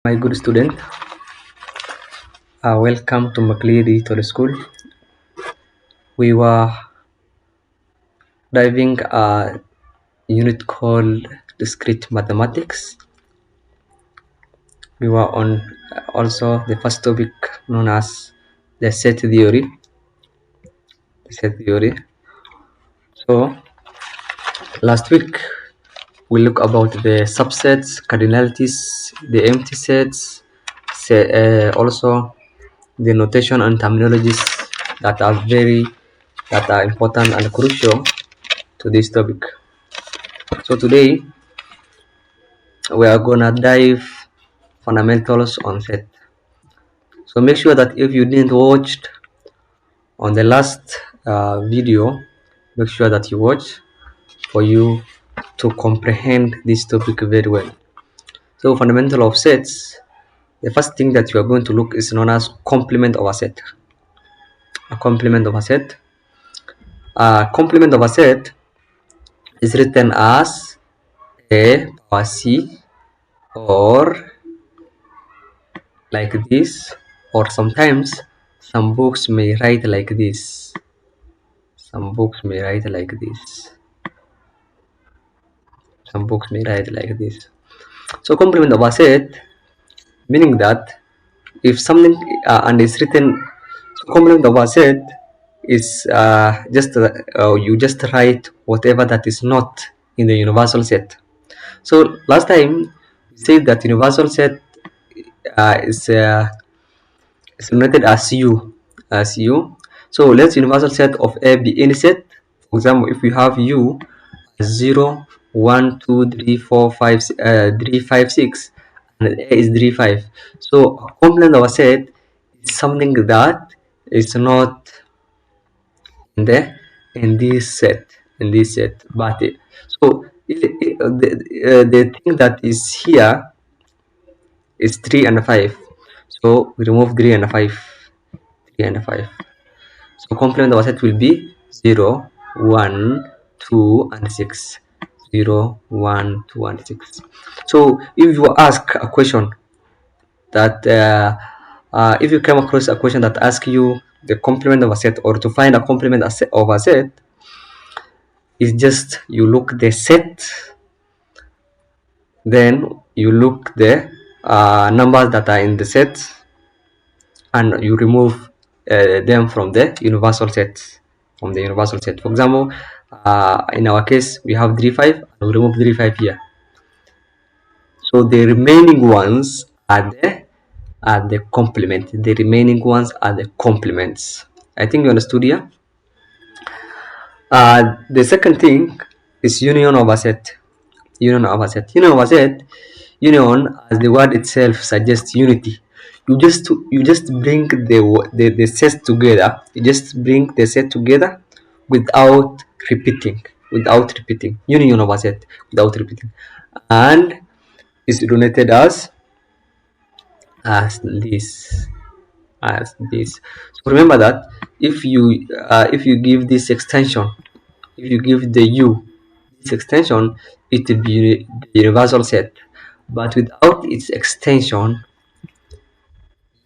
My good student, welcome to M.khalifa School. We were diving a unit called Discrete Mathematics. We were on also the first topic known as the set theory. So last week we looked about the subsets, cardinalities, the empty sets, also the notation and terminologies that are important and crucial to this topic. So today we are gonna dive fundamentals on set. So make sure that if you didn't watch on the last video, make sure that you watch for you to comprehend this topic very well. So fundamental of sets, the first thing that you are going to look is known as complement of a set. A complement of a set. A complement of a set is written as A power C, or like this, or sometimes some books may write like this. Some books may write like this. So complement of a set, meaning that if something and is written, so complement of a set is you just write whatever that is not in the universal set. So last time we said that universal set is noted as U. So let's universal set of A be any set. For example, if we have U 0, 1, 2, 3, 4, 5, 3, 5, 6, and A is 3, 5. So a complement of a set is something that is not in this set, but the thing that is here is 3 and 5. So we remove 3 and 5. So complement of a set will be 0, 1, 2, and 6. 0, 1, 2, and 6. So if you ask a question that if you come across a question that asks you the complement of a set, or to find a complement of a set, is just you look the set, then you look the numbers that are in the set, and you remove them from the universal set. For example, in our case we have 3, 5, and we remove 3, 5 here. So the remaining ones are the complement. The remaining ones are the complements. I think you understood here. The second thing is union of a set. Union, as the word itself suggests unity. You just bring the sets together. You just bring the set together without repeating. Union of a set without repeating, and is denoted as this. So remember that if you give this extension, if you give the U this extension, it will be the universal set, but without its extension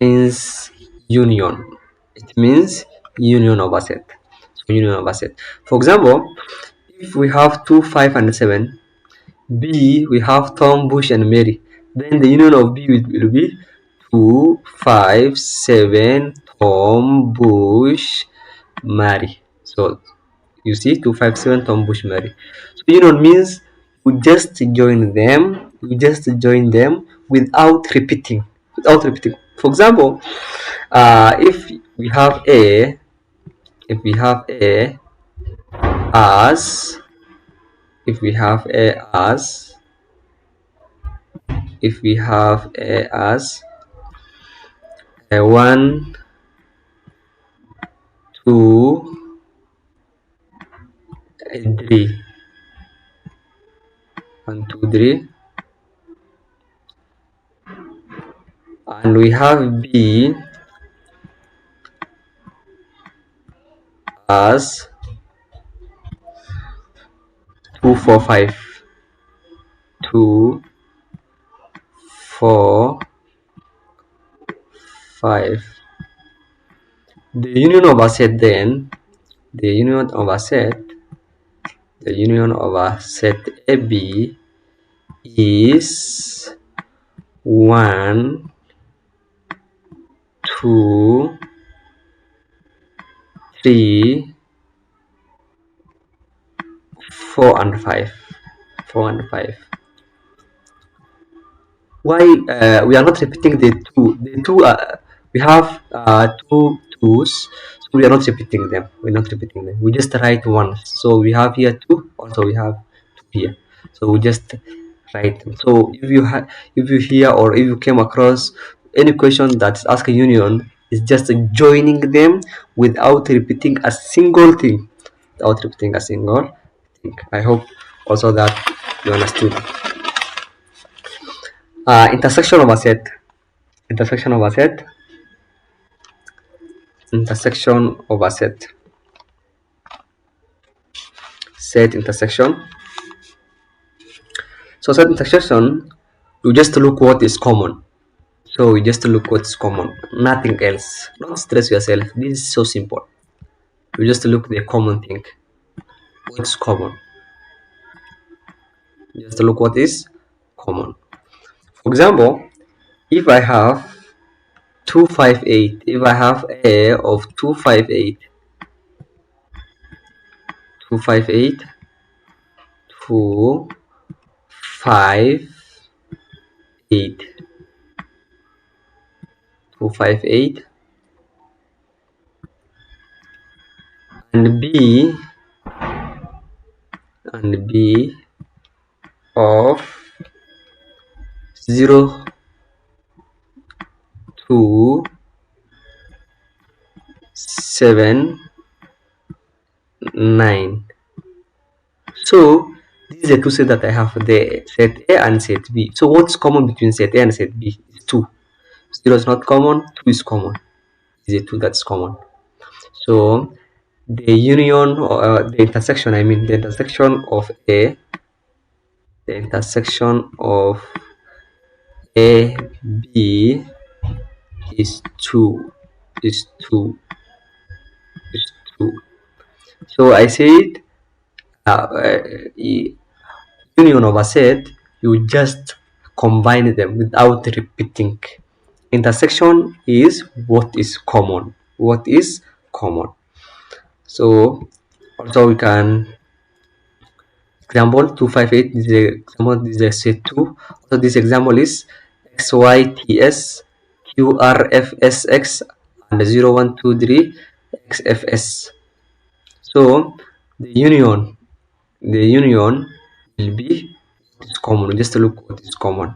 means union. It means union of a set. So union of a set. For example, if we have 2, 5, and 7, B we have Tom, Bush, and Mary, then the union of B will be 2, 5, 7, Tom, Bush, Mary. So you see, 2, 5, 7, Tom, Bush, Mary. So union means you just join them. Without repeating. For example, if we have A as if we have A as a 1, 2, 3, 1, 2, 3, and we have B as 2, 4, 5, 2, 4, 5. The union of a set then, the union of a set, the union of a set AB is 1, 2, 3, 4 and 5. 4 and 5. Why we are not repeating the two? The two we have two twos, so we are not repeating them. We're not repeating them. We just write one. So we have here 2. Also we have 2 here. So we just write them. So if you hear or if you came across any question that's ask a union, is just joining them without repeating a single thing. Without repeating a single thing. I hope also that you understood. Intersection of a set. Intersection of a set. Intersection of a set. Set intersection. So set intersection, you just look what is common. So you just look what's common, nothing else. Don't stress yourself. This is so simple. You just look the common thing. What's common? Just look what is common. For example, if I have 258, if I have a of 258, 258, 2, 5, 8, 258, and B of 0, 2, 7, 9. So these are two sets that I have, the set A and set B. So what's common between set A and set B is 2. 0 is not common, 2 is common. Is a 2 that's common. So the union or the intersection, I mean the intersection of A, the intersection of A, B is 2, is 2, is 2. So I said union of a set, you just combine them without repeating. Intersection is what is common. What is common. So also we can example 258. This is a example. This is a set 2. So this example is XYTS QRFSX and 0123 XFS. So the union will be common. Just look what is common.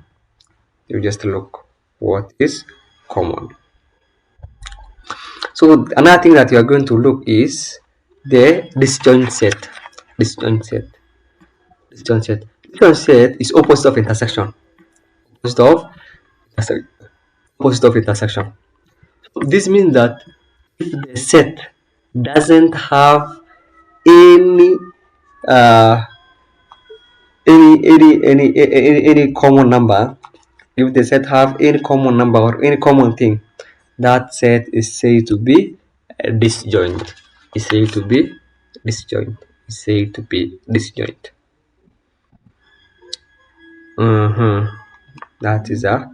You just look what is common. So another thing that you are going to look is the disjoint set. Disjoint set. Disjoint set. Disjoint set is opposite of intersection. Opposite of intersection. So this means that if the set doesn't have any uh, any common number, if the set have any common number or any common thing, that set is said to be disjoint. Is said to be disjoint. Is said to be disjoint. That is a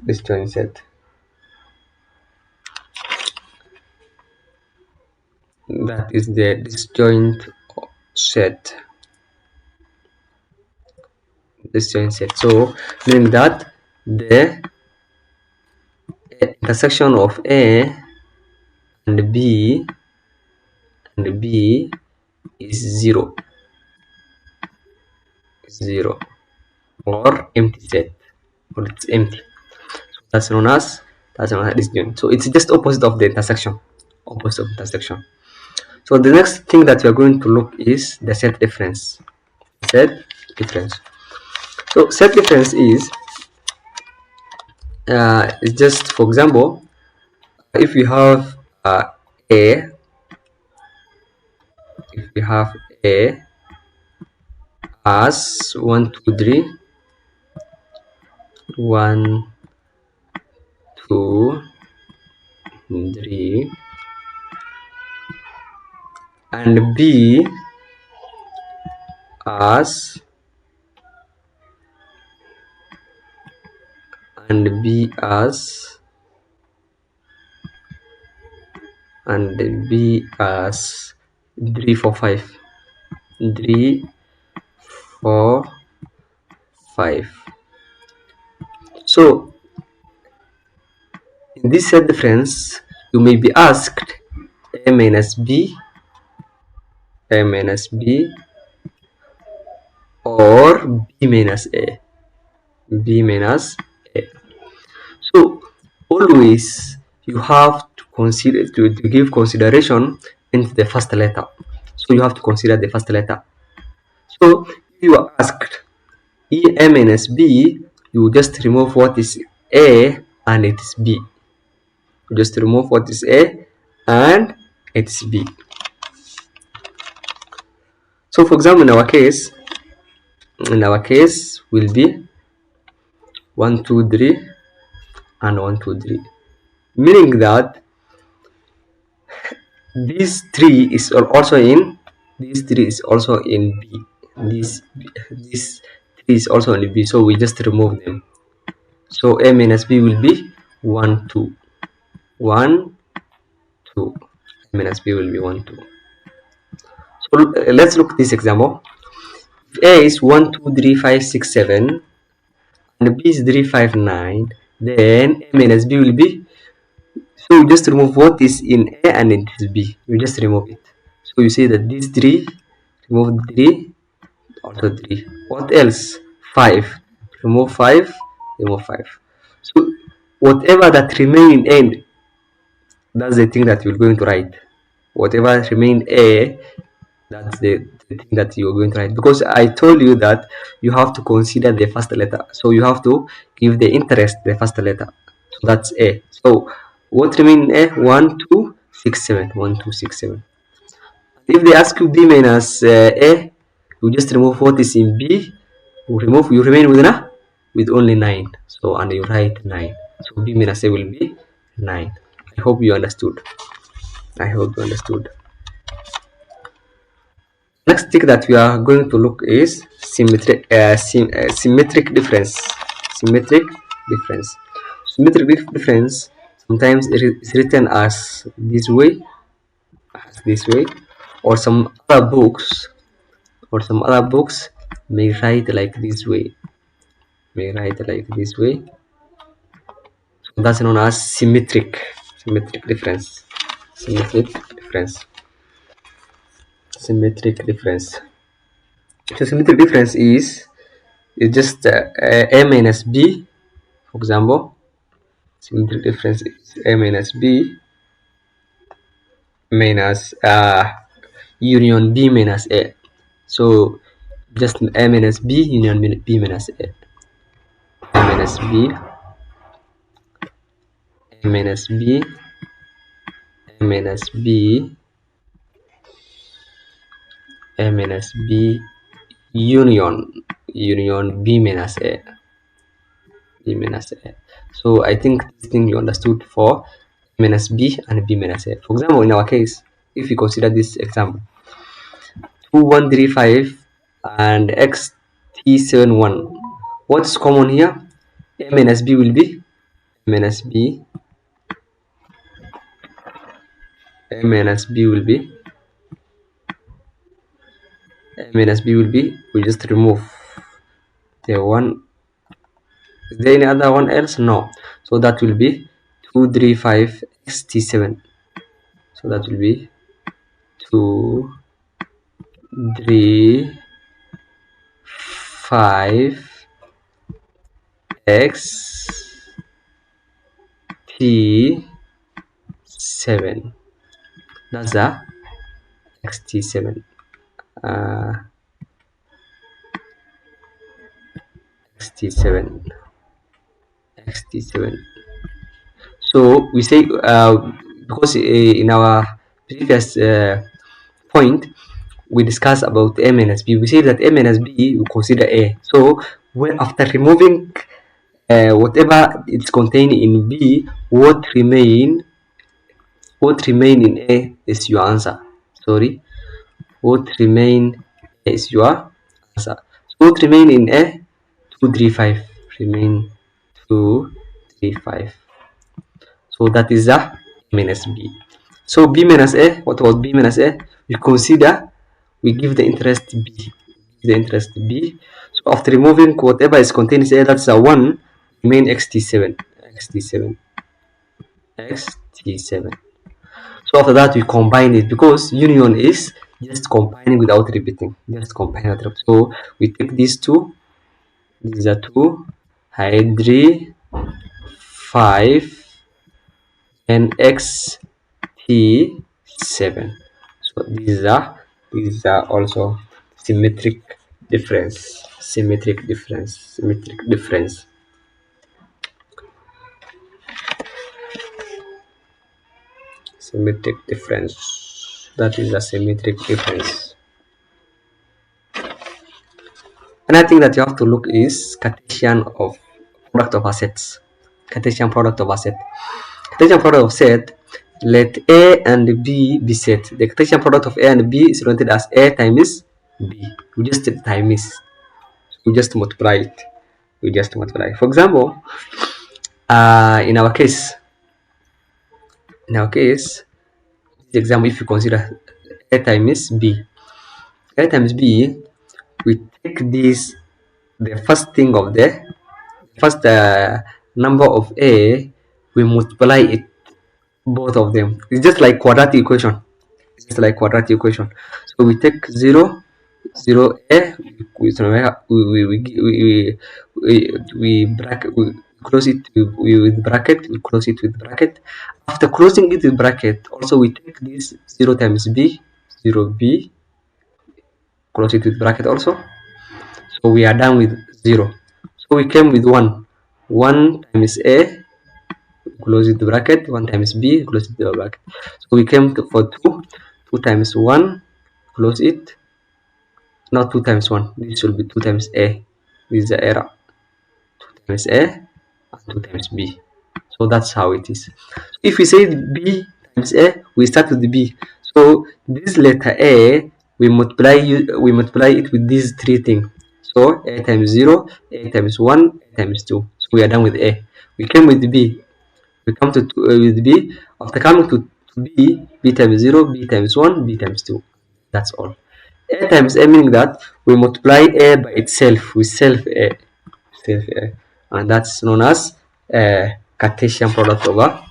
disjoint set. That is the disjoint set. Disjoint set. So meaning that the intersection of A and B is 0. 0 or empty set, or it's empty. So that's known as disjoint. So it's just opposite of the intersection. Opposite of intersection. So the next thing that you're going to look is the set difference. Set difference. So set difference is it's just, for example, if we have A, if we have A as 1, 2, 3, 1, 2, 3 and B as and B as and B as 3 4 5 3 4 5. So in this set difference you may be asked a minus b or b minus a. So always you have to consider to give consideration into the first letter. So you have to consider the first letter. So if you are asked a minus b, you just remove what is a and it is b. You just remove what is a and it's b. So for example, in our case will be 1 2 3 and 1 2 3, meaning that this 3 is also in b. This 3 is also in b, so we just remove them. So a minus b will be 1 2 1 2. A minus b will be 1 2. So let's look at this example. If a is 1 2 3 5 6 7 and b is 3 5 9, then a minus b will be, so you just remove what is in a and it is b. You just remove it. So you say that this 3, remove 3, also 3. What else? 5. Remove 5, remove 5. So whatever that remain in a, that's the thing that you're going to write. Whatever remain a, that's the thing that you're going to write, because I told you that you have to consider the first letter, so you have to give the interest the first letter. So that's a. So what remain in a? 1 2 6 7. 1 2 6 7. If they ask you b minus a, you just remove what is in b. You remain with only 9. So and you write 9. So b minus a will be 9. I hope you understood. Next thing that we are going to look is symmetric difference. Symmetric difference sometimes it is written as this way, or some other books may write like this way. So that's known as symmetric difference. So symmetric difference is just a minus b. For example, symmetric difference is a minus b minus union b minus a. So just a minus b union b minus a. A minus b union b minus a. So I think this thing you understood for minus b and b minus a. For example, in our case, if you consider this example, 2135 and xt71, what's common here? A minus b will be we just remove the one. Is there any other one else? No. So that will be 235 xt7. So that will be 2 3 5 x t 7. That's the xt7. xt7. So we say because in our previous point we discussed about a minus b, we say that a minus b we consider a. So when after removing whatever it's contained in b, what remain what remain in A is your answer. Sorry, what remain is your answer. So what remain in A? 235 remain 235. So that is the A minus B. So B minus A, what was B minus A? We consider, we give the interest B. The interest B. So after removing whatever is contained in A, that's a 1, remain xt7. xt7. xt7. So after that, we combine it because union is just combining without repeating. Just combine without repeating. So we take these two. These are 2, hide 3, 5, and xt7. So these are also symmetric difference. Symmetric difference. Symmetric difference. Symmetric difference. That is a symmetric difference. Another thing that you have to look is Cartesian of product of assets. Cartesian product of asset. Cartesian product of set. Let A and B be set. The Cartesian product of A and B is written as A times B. We just times. We just multiply it. We just multiply. For example, in our case, this example, if you consider A times B, A times B, we take this, the first thing of the first number of A, we multiply it, both of them. It's just like quadratic equation. It's just like quadratic equation. So we take 0, 0 A, we bracket, we close it with bracket, we close it with bracket. After closing it with bracket, also we take this 0 times B, 0 B, close it with bracket also. So we are done with 0. So we came with 1. 1 times A, close it the bracket, 1 times B, close it the bracket. So we came for 2. 2 times 1, close it. Not 2 times 1. This will be 2 times A. This is the error. 2 times A and 2 times B. So that's how it is. If we say B times A, we start with the B. So this letter A, we multiply it with these three things. So A times 0, A times 1, A times 2. So we are done with A. We came with B. We come to with B. After coming to B, B times 0, B times 1, B times 2. That's all. A times A meaning that we multiply A by itself with self A. Self A. And that's known as Cartesian product over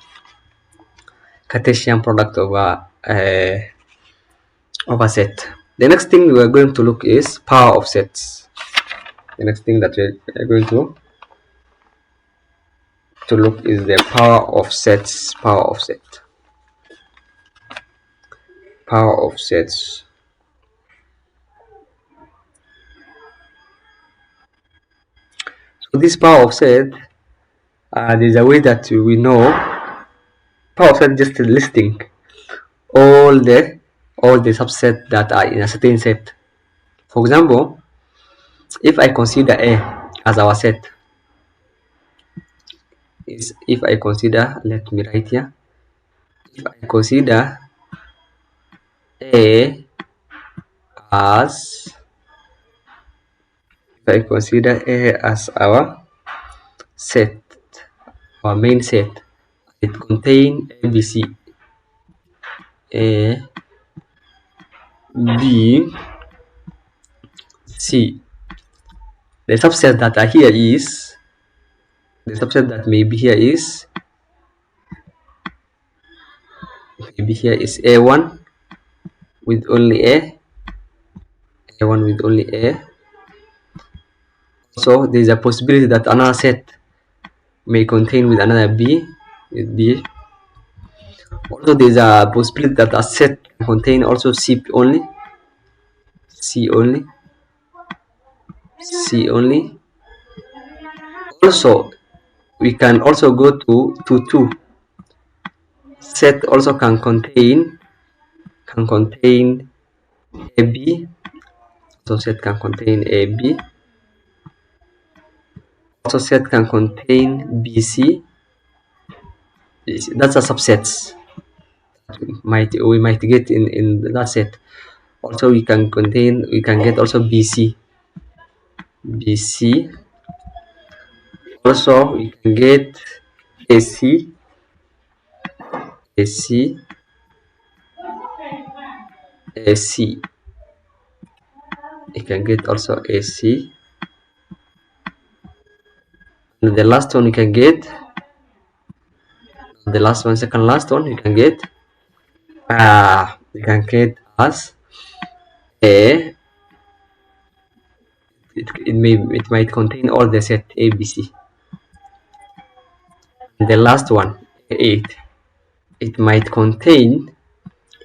of a set. The next thing we are going to look is power of sets. The next thing that we are going to look is the power of sets. Power of set. Power of sets. So this power of set, there's a way that we know power of set, just listing all the subset that are in a certain set. For example, if I consider A as our set, if I consider, let me write here, if I consider A as, our set, our main set, it contains ABC, A, B, C. The subset that are here is, the subset that may be here is, maybe here is A1 with only A1 with only A. So there is a possibility that another set may contain with another B, with B. Also there is a possibility that a set contain also C only, C only, C only. Also we can also go to 2. Set also can contain AB. So set can contain AB. Also set can contain BC. That's a subset. we might get in that set. Also we can get also BC. Also we can get AC, AC, AC. You can get also AC. And the last one you can get, the last one, second last one you can get as a, it might contain all the set ABC. And the last one, 8, it might contain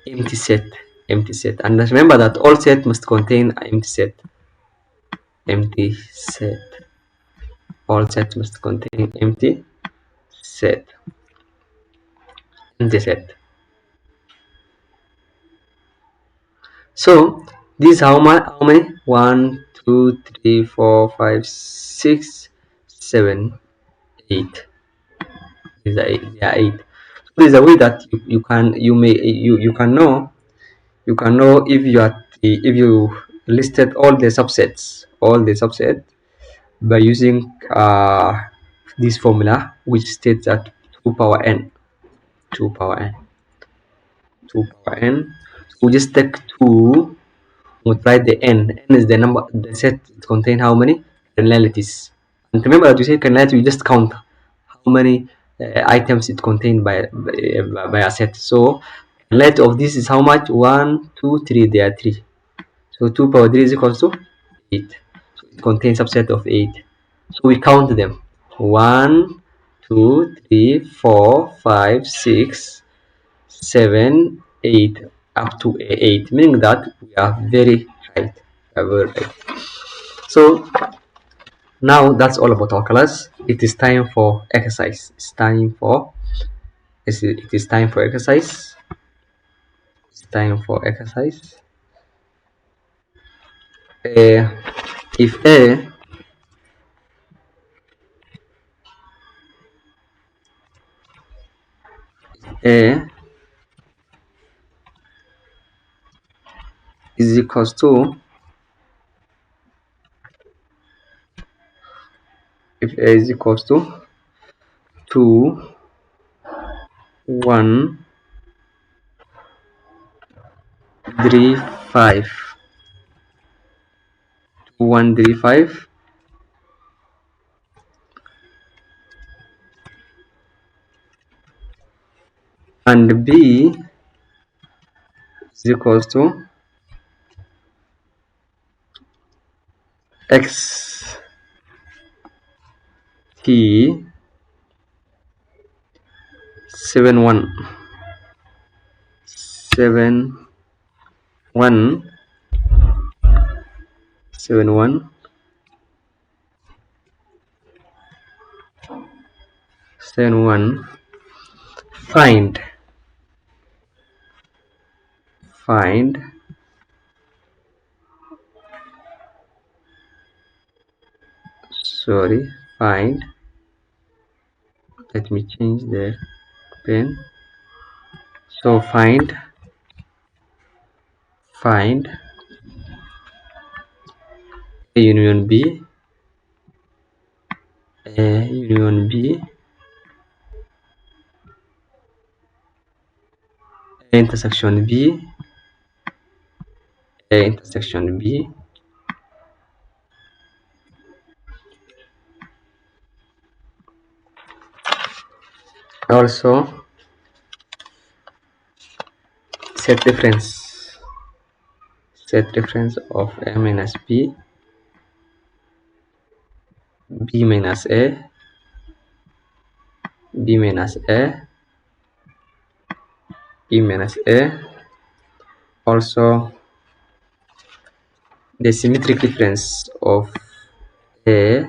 empty set, and remember that all set must contain empty set, all set must contain empty set. So these how many? 1, 2, 3, 4, 5, 6, 7, 8. These are 8. There are 8. So there is a way that you can know if you listed all the subsets by using this formula, which states that 2 power n. So we just take 2 multiply the n. N is the number, the set it contain how many cardinalities. And remember that we say cardinality, we just count how many items it contained by a set. So cardinality of this is how much? 1, 2, 3. There are 3. So 2 power 3 is equals to 8. So it contains subset of 8. So we count them. 1, 2, 3, 4, 5, 6, 7, 8, up to 8, meaning that we are very right. So now that's all about our class. It is time for exercise. It is time for exercise. It's time for exercise. If A is equals to, if A is equals to 2, 1, 3, 5, 2, 1, 3, 5, and B is equals to X T 7, 1, 7, 1, 7, 1, 7, 1, find sorry find let me change the pen. So find A union B, A union B, A intersection B, A intersection B, also set difference of A minus B, B minus A, B minus A, B minus A, also the symmetric difference of A,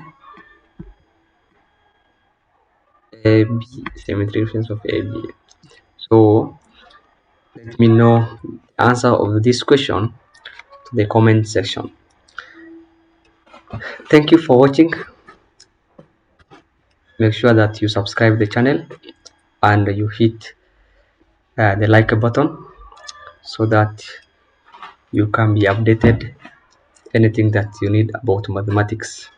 B, symmetric difference of A, B. So let me know the answer of this question to the comment section. Thank you for watching. Make sure that you subscribe the channel and you hit the like button so that you can be updated anything that you need about mathematics.